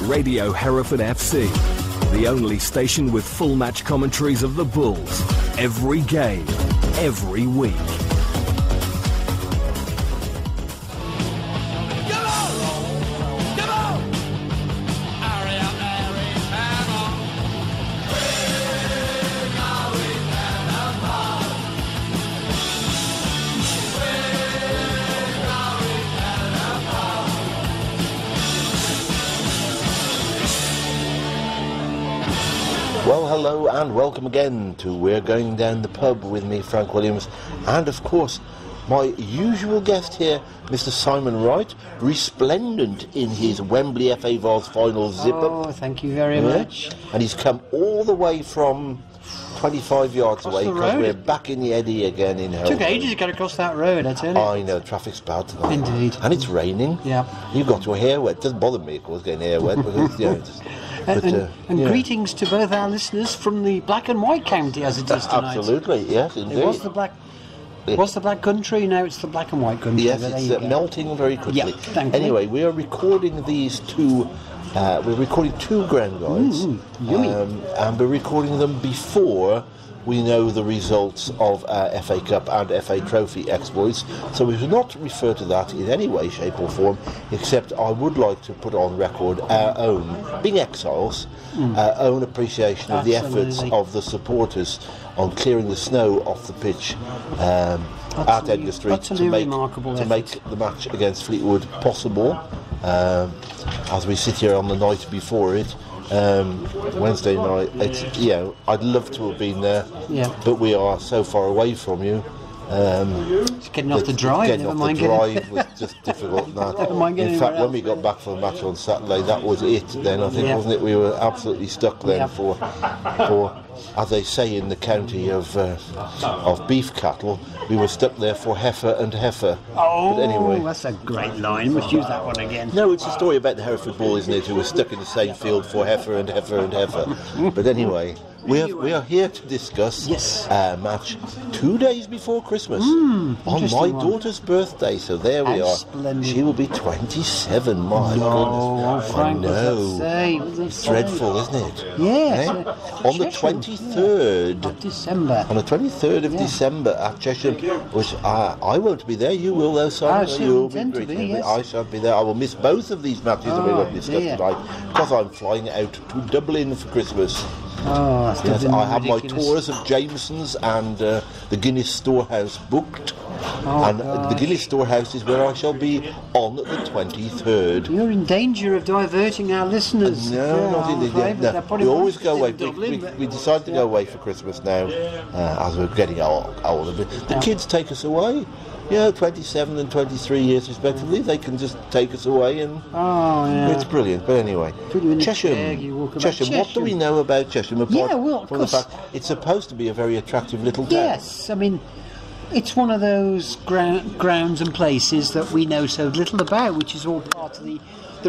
Radio Hereford FC, the only station with full match commentaries of the Bulls. Every game, every week. Well, hello and welcome again to We're Going Down the Pub with me, Frank Williams, and of course my usual guest here, Mr. Simon Wright, resplendent in his Wembley FA Vase final zip-up. Oh, thank you very much. And he's come all the way from 25 yards away because we're back in the eddy again in Hereford. Took ages to get across that road, I tell you. I know, traffic's bad tonight. Indeed. And it's raining. Yeah. You've got your hair wet. It doesn't bother me, of course, getting hair wet. Because, you know, and greetings to both our listeners from the black and white county as it is tonight. Absolutely, yes, indeed. It was the black country, now it's the black and white country. Yes, it's melting very quickly. Yeah, thankfully. Anyway, we are recording these two. We're recording two ground guides, yummy. and we're recording them before we know the results of FA Cup and FA Trophy exploits. So we should not refer to that in any way, shape or form, except I would like to put on record our own, being exiles, our own appreciation of the efforts of the supporters on clearing the snow off the pitch at Edgar Street to make the match against Fleetwood possible. As we sit here on the night before it, Wednesday night, I'd love to have been there, but we are so far away from you. Just getting off the drive. Getting off the drive was just difficult. In fact, when we got back for the match on Saturday, that was it. Then I think, wasn't it? We were absolutely stuck then for, as they say in the county of beef cattle, we were stuck there for heifer and heifer. Oh, but anyway, that's a great line. We must use that one again. No, it's a story about the Hereford Bull, isn't it? Who were stuck in the same field for heifer and heifer and heifer. But anyway, we are here to discuss our match 2 days before Christmas on my daughter's birthday. So there we are. Splendid. She will be 27. My goodness, Frank, I know. It's dreadful, isn't it? Yes. On the 23rd of December. On the 23rd of December at Cheham, which I won't be there. You will, though, Simon. You'll be greeting me. I shall be there. I will miss both of these matches that we're going to discuss tonight because I'm flying out to Dublin for Christmas. Oh, that's yes, I have ridiculous. my tours of Jameson's and the Guinness Storehouse booked. The Guinness Storehouse is where I shall be on the 23rd. You're in danger of diverting our listeners. No, not indeed. No. We always go away. We decide to go away for Christmas now, as we're getting older. The kids take us away. 27 and 23 years respectively. They can just take us away, and it's brilliant. But anyway, Chesham. What do we know about Chesham? Apart from the fact it's supposed to be a very attractive little town. Yes, I mean, it's one of those grounds and places that we know so little about, which is all part of the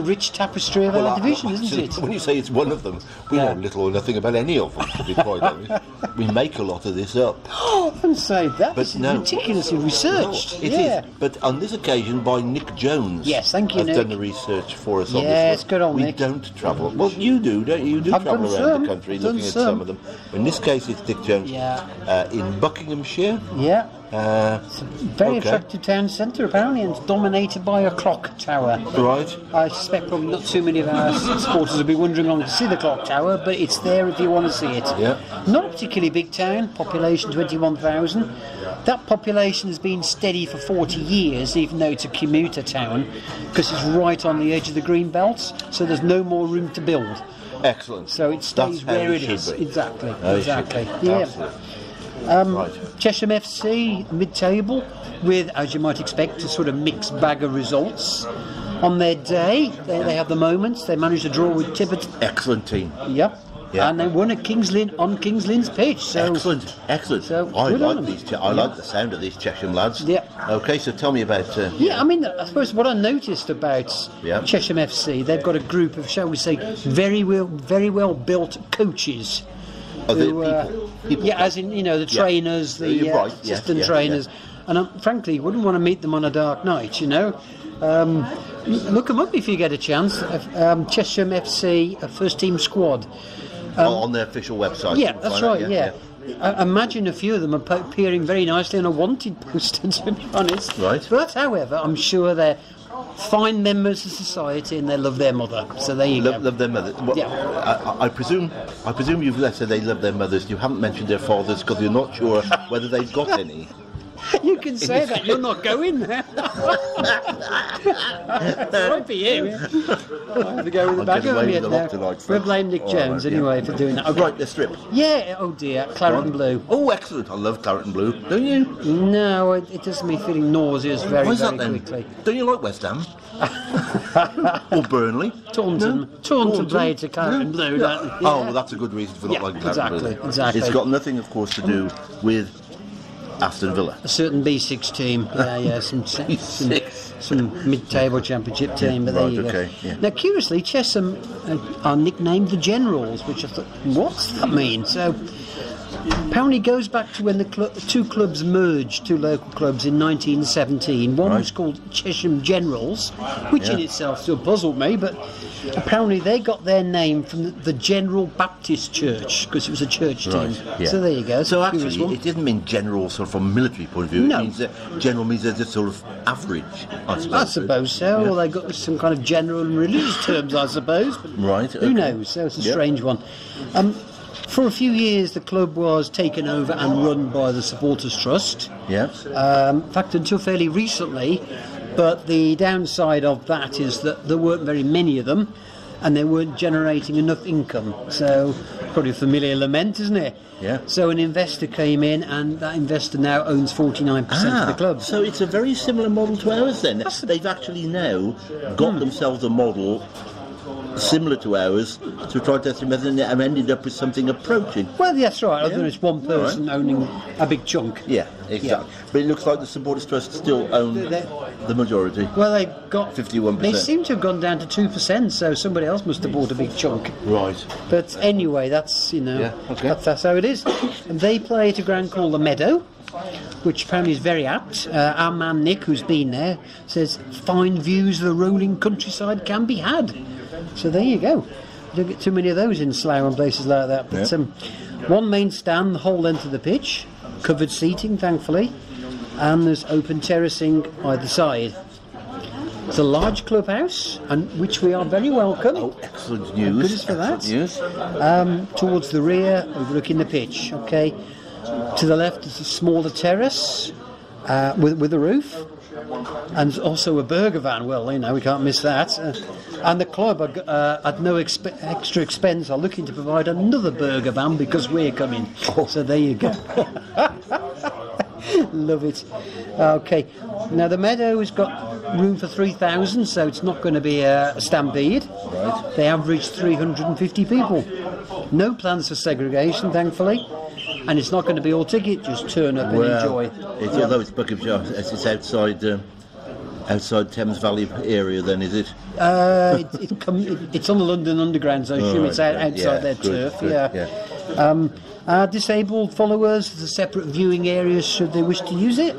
rich tapestry of our division, isn't it? When you say it's one of them, we know little or nothing about any of them, to be quite honest. We make a lot of this up. Oh, I wouldn't say that. But this is meticulously researched. It is. But on this occasion, by Nick Jones. Yes, thank you, has Nick. done the research for us on this. Yes, good on Nick. We don't travel. Well, you do, don't you? You do travel around the country looking at some of them. In this case, it's Nick Jones. In Buckinghamshire. Yeah. It's a very attractive town centre, apparently, and it's dominated by a clock tower. Right. I suspect probably not too many of our supporters will be wandering along to see the clock tower, but it's there if you want to see it. Yeah. Not a particularly big town, population 21,000. That population has been steady for 40 years, even though it's a commuter town, because it's right on the edge of the green belts, so there's no more room to build. Excellent. So it stays where it is. Be. Exactly. Yeah. Chesham FC, mid-table, with, as you might expect, a sort of mixed bag of results. On their day, they have the moments. They managed to draw with Tibbet. Excellent team. Yep. Yeah. And they won at Kings Lynn on Kings Lynn's pitch. So excellent. So I like the sound of these Chesham lads. Yeah. Okay, so tell me about. I mean, I suppose what I noticed about Chesham FC, they've got a group of, shall we say, very well built coaches. People. Yeah, as in, the trainers, the assistant trainers. And frankly, wouldn't want to meet them on a dark night, Look them up if you get a chance. Chesham FC first team squad. On their official website. Yeah, that's right. Yeah. I imagine a few of them are appearing very nicely on a wanted poster, to be honest. Right. But however, I'm sure they're fine members of society and they love their mother. So there you go. Love their mothers. Well, Yeah. I presume you've said they love their mothers. You haven't mentioned their fathers because you're not sure whether they've got any. You can say that, you're not going there. Right for you. I have to go with the back of me now. We'll blame Nick Jones anyway for doing that. Okay. Right, the strip. Yeah, oh dear, claret and blue. Oh, excellent. I love claret and blue. Don't you? No, it does me feeling nauseous very, Why's very that then? quickly. Don't you like West Ham? Or Burnley? Taunton played to claret and blue. Yeah. Oh, well, that's a good reason for not liking claret and blue. Exactly. It's got nothing, of course, to do with Aston Villa. A certain B6 team, some mid-table championship team, but there you go. Okay, yeah. Now, curiously, Chesham are nicknamed the Generals, which I thought, what's that mean? So, apparently goes back to when the two clubs merged, two local clubs in 1917. One was called Chesham Generals, which in itself still puzzled me, but apparently they got their name from the General Baptist Church, because it was a church team. Yeah. So there you go. So actually, it didn't mean general sort of from a military point of view. No. It means that general means they're just sort of average, I suppose. I suppose so, or they got some kind of general and religious terms, I suppose. But Right, who okay. knows? So it's a strange one. For a few years, the club was taken over and run by the Supporters Trust. Yeah. In fact, until fairly recently. But the downside of that is that there weren't very many of them, and they weren't generating enough income. So, probably a familiar lament, isn't it? Yeah. So an investor came in, and that investor now owns 49% of the club. So it's a very similar model to ours then. They've actually now got themselves a model similar to ours to try to estimate and ended up with something approaching. Well, that's right. Other than it's one person owning a big chunk. Yeah, exactly. But it looks like the Supporters Trust still own the majority. Well, they've got 51%. They seem to have gone down to 2%, so somebody else must have bought a big chunk. Right. But anyway, that's that's how it is. And they play at a ground called the Meadow, which apparently is very apt. Our man Nick, who's been there, says fine views of the rolling countryside can be had. So there you go. You don't get too many of those in Slough and places like that. But one main stand, the whole length of the pitch, covered seating, thankfully, and there's open terracing either side. It's a large clubhouse, and which we are very welcome. Oh, excellent news. Good as for that. News. Towards the rear, overlooking the pitch. Okay. To the left is a smaller terrace with a roof. And also a burger van. Well, we can't miss that. And the club, at no extra expense, are looking to provide another burger van because we're coming. So there you go. Love it. Okay. Now the Meadow has got room for 3,000, so it's not going to be a stampede. Right. They average 350 people. No plans for segregation, thankfully. And it's not going to be all ticket, just turn up and enjoy. Although it's Buckinghamshire, it's outside Thames Valley area then, is it? It's on the London Underground, so I assume it's outside their turf. Disabled followers, there's a separate viewing area should they wish to use it.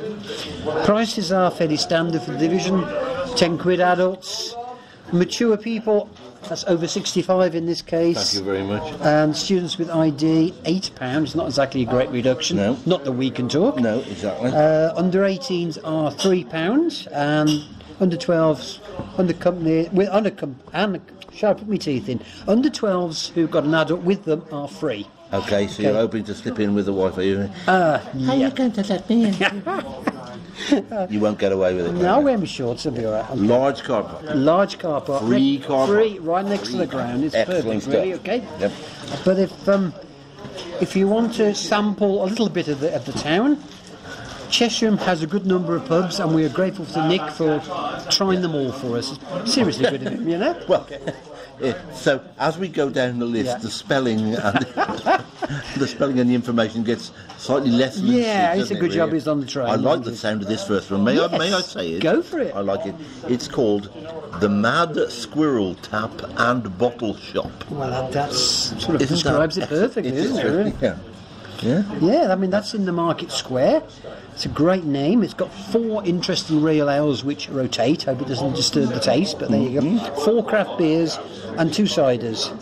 Prices are fairly standard for the division, 10 quid adults. Mature people, that's over 65 in this case. Thank you very much. And students with ID, £8, not exactly a great reduction. No. Not that we can talk. No, exactly. Under 18s are £3, and under 12s, under 12s who've got an adult with them are free. Okay, so you're hoping to slip in with the wife, are you? Are you going to let me in? You won't get away with it. No, I'll wear my shorts, I'll be alright. Okay. Large car park. Large car park. Free car park. Free, right next to the ground. It's Excellent perfect, really, stuff. okay? Yep. But if you want to sample a little bit of the town, Chesham has a good number of pubs, and we are grateful to Nick for trying them all for us. It's seriously good of him, Well, so as we go down the list, the spelling and the information gets slightly less lucid. Yeah, it's a good job he's on the train. I like the sound of this first one. May I say it? Go for it. I like it. It's called the Mad Squirrel Tap and Bottle Shop. Well, that sort of describes it perfectly, isn't it? Really? Yeah. Yeah, I mean, that's in the Market Square. It's a great name. It's got 4 interesting real ales which rotate. Hope it doesn't disturb the taste, but there you go. 4 craft beers and 2 ciders.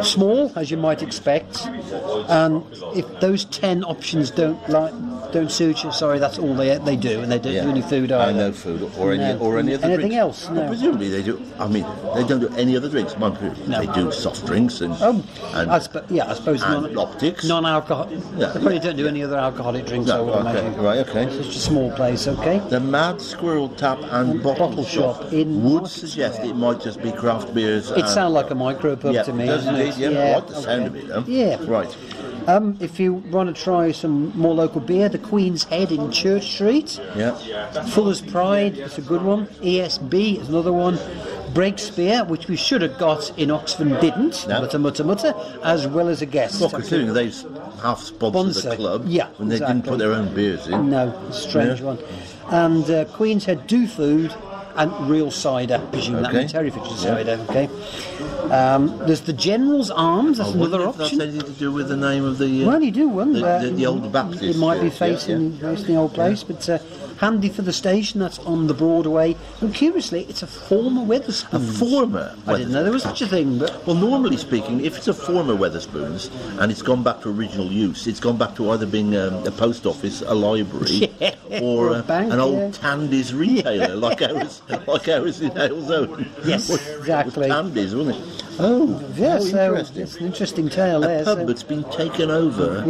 Small, as you might expect, and if those 10 options don't suit you, sorry, that's all they do, and they don't do any food either. No food or any other anything drinks. else. No. Presumably they do. I mean, they don't do any other drinks. They do soft drinks and I suppose and optics. Non-alcohol. Yeah. They probably don't do any other alcoholic drinks. I would imagine. Right, okay. It's just a small place, okay. The Mad Squirrel Tap and Bottle Shop in would Market suggest Square. it might just be craft beers. It sounds like a micro pub to me, doesn't it? Yeah, I like the sound of it, though. Yeah. Right. If you want to try some more local beer, the Queen's Head in Church Street. Yeah. Fuller's Pride, it's a good one. ESB is another one. Breakspear, which we should have got in Oxford and didn't, mutter, as well as a guest. Well, considering they've half sponsored the club, when they didn't put their own beers in. No, a strange one. And Queen's Head Do Food and real cider. I presume that means Hereford cider, okay. There's the General's Arms, that's another option. That's anything to do with the name of the... well, you do one. The old Baptist. It might be facing the old place, but handy for the station, that's on the Broadway. And curiously, it's a former Wetherspoons. A former I didn't know there was such a thing, but... Well, normally speaking, if it's a former Wetherspoons and it's gone back to original use, it's gone back to either being a post office, a library, or a bank, an old Tandy's retailer, like ours in Halezone. Yes, exactly. Tandy's, wasn't it? Oh, yeah, so interesting. it's an interesting tale there. A pub that's been taken over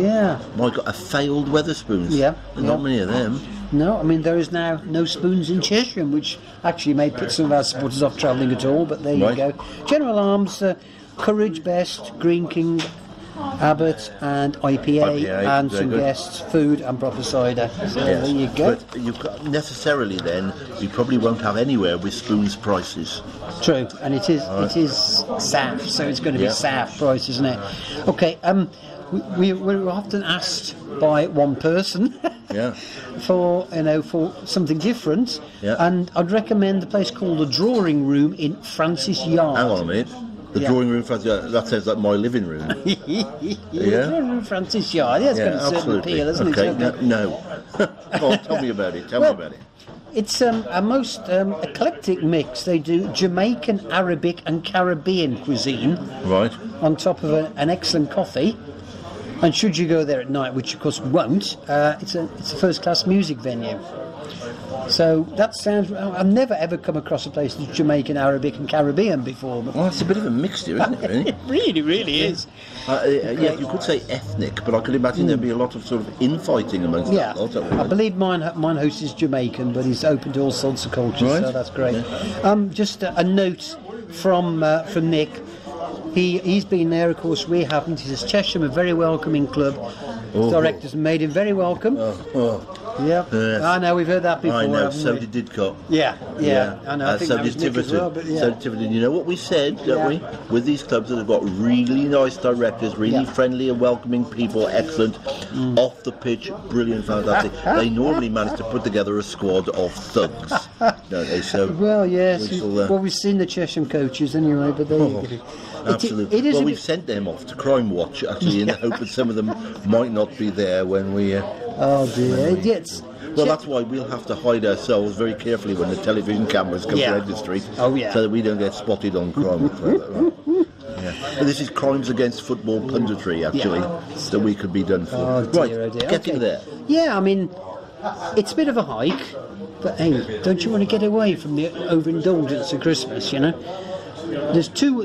by a failed Wetherspoons. Yeah. There's not many of them. No, I mean, there is now no spoons in Chesham, which actually may put some of our supporters off travelling at all, but there you go. General Arms, Courage Best, Green King, Abbott, and IPA and some guests, food and proper cider. So there you go. But necessarily then, we probably won't have anywhere with spoons prices. True, and it is SAF, so it's going to be SAF price, isn't it? Okay, we're often asked by one person for something different, and I'd recommend the place called the Drawing Room in Francis Yard. Hang on a minute. The drawing room, that sounds like my living room. Drawing room Francis Yard. Yeah, it's got a certain appeal, isn't it? No. Go on, tell me about it. Tell me about it. It's a most eclectic mix. They do Jamaican, Arabic, and Caribbean cuisine. Right. On top of an excellent coffee. And should you go there at night, which of course won't, it's a first-class music venue. So that sounds... I've never ever come across a place that's Jamaican, Arabic and Caribbean before. But it's a bit of a mixture, isn't it, really? It really is. You could say ethnic, but I could imagine there'd be a lot of sort of infighting amongst that lot. I believe mine host is Jamaican, but he's open to all sorts of cultures, so that's great. Yeah. Just a note from Nick. He's been there, of course we haven't. He says Chesham, a very welcoming club. The directors made him very welcome. Yes. I know, we've heard that before. I know, so did Didcot. Yeah, I know. I think so that was did Nick as well, but So did Tiverton. You know what we said, don't we? With these clubs that have got really nice directors, really friendly and welcoming people, excellent, off the pitch, brilliant, fantastic. They normally manage to put together a squad of thugs, don't they? So, well, yes. We've seen the Chesham coaches anyway, but there you go. Absolutely. We've sent them off to Crime Watch, actually, in the hope that some of them might not be there when we... Oh, dear. Well, that's why we'll have to hide ourselves very carefully when the television cameras come to Edward Street, so that we don't get spotted on Crime Watch. But this is crimes against football punditry, actually, that we could be done for. Oh, dear, Getting there. Yeah, I mean, it's a bit of a hike, but hey, don't you want to get away from the overindulgence of Christmas, you know? There's two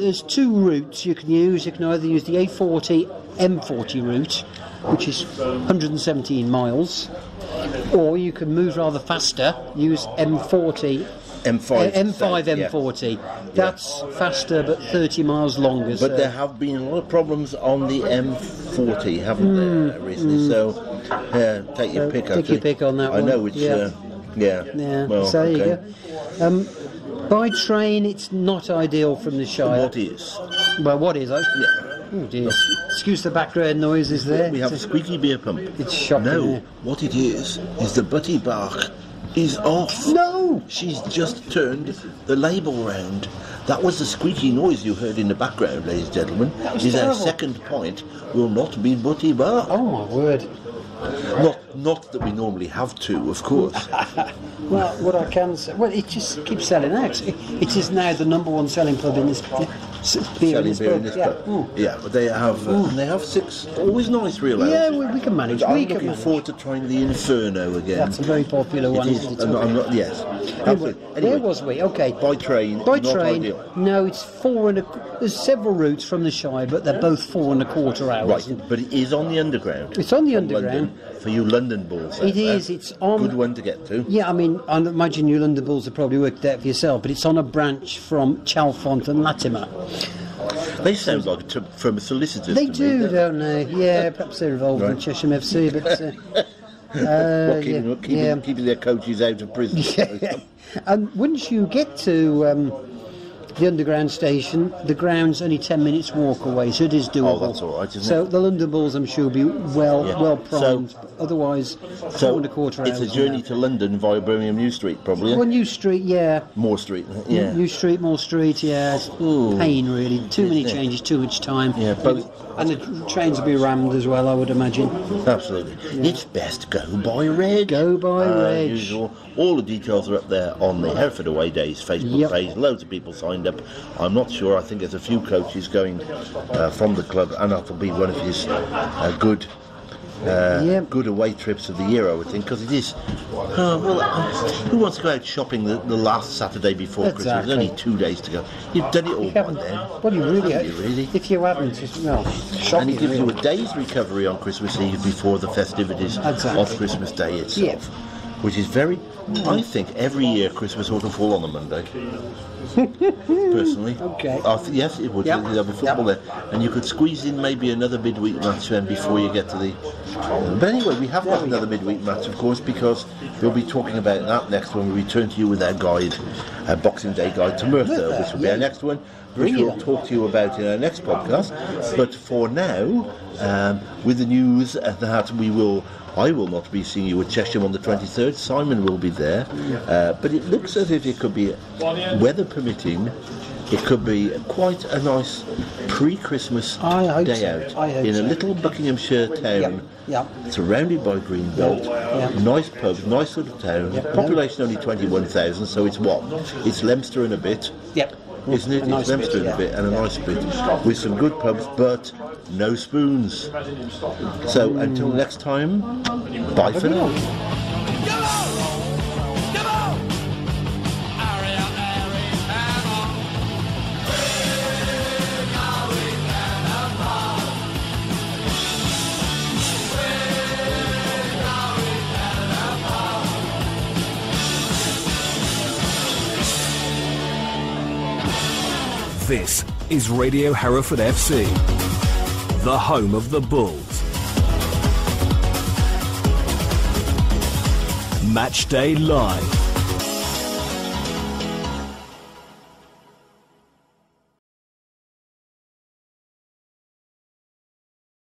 routes you can use. You can either use the A40 M40 route, which is 117 miles, or you can move rather faster, use M5 M40. That's faster but 30 miles longer. But there have been a lot of problems on the M40, haven't there, recently? So take your pick. Take your pick on that one. I know which. Well, so there you go. By train, it's not ideal from the Shire. What is? Well, what is? Oh dear. Excuse the background noises there. We have a squeaky beer pump. It's shocking. No, what it is the Butty Bark is off. No! She's just turned the label round. That was the squeaky noise you heard in the background, ladies and gentlemen. Is our second point will not be Butty Bar. Oh my word. Not that we normally have two, of course. Well, what I can say, well, it just keeps selling out. It is now the number one selling pub in this beer in this pub. Yeah, but they have 6 always nice real ales. Yeah, we can manage. I'm We can looking manage. forward to trying the Inferno again. That's a very popular one, isn't it? Yes. Anyway, Anyway, where was we? Okay. by train, By not train. ideal. No, it's 4 and a. There's several routes from the Shire, but they're both 4 1/4 hours. Right, but it is on the underground. It's on the from underground. London, for you London bulls. It is. It's on. Good one to get to. Yeah, I mean, I imagine you London Bulls have probably worked it out for yourself, but it's on a branch from Chalfont and Latimer. They sound like from solicitors. They to do, me. don't they? Yeah, perhaps they're involved in Right. Chesham FC, but Keeping their coaches out of prison. yeah. And once you get to the underground station, the ground's only 10 minutes walk away, so it is doable. Oh, that's all right, isn't it? So the London Bulls, I'm sure, will be well Yeah. primed. So- Otherwise, 4 So 1/4 hours. it's a journey to London via Birmingham New Street, probably. Well, New Street, yeah. More Street. Yeah. New Street, more street, yeah. It's Ooh. pain, really. Too many Yeah. changes, too much time. Yeah, both. And the trains will be rammed as well, I would imagine. Absolutely. It's best go by reg. Go by reg. Usual. All the details are up there on the Hereford Away Days Facebook Yep. page. Loads of people signed up. I'm not sure. I think there's a few coaches going from the club, and that'll be one of his good good away trips of the year, I would think, because it is. Who wants to go out shopping the last Saturday before Christmas? Exactly. There's only 2 days to go. You've done it all by then. Well, you really Haven't you, really? If you haven't, it's, well, And shocking. it gives you really. a day's recovery on Christmas Eve before the festivities Exactly. of Christmas Day itself. Yeah. Which is very. I think every year Christmas ought to fall on a Monday. Personally. Okay. Yes, it would. Yep. There'll be football there. And you could squeeze in maybe another midweek match then before you get to the. But anyway, we have got another midweek match, of course, because we'll be talking about that next when we return to you with our guide, our Boxing Day guide to Merthyr, which will be our next one, which Bring it we'll on. talk to you about in our next podcast. But for now, with the news that I will not be seeing you at Chesham on the 23rd. Simon will be there. But it looks as if it could be, weather permitting, it could be quite a nice pre-Christmas I hope day so. out I hope in a so. little Buckinghamshire town, Yep. surrounded by green belt, nice pubs, nice sort of town. Population only 21,000, so it's what? It's Leicester and a bit. Yep. Isn't it? A nice It's Leicester bit, and a bit, and a nice bit, with some good pubs, but no spoons. So until next time, bye for now. This is Radio Hereford FC, the home of the Bulls. Match Day Live.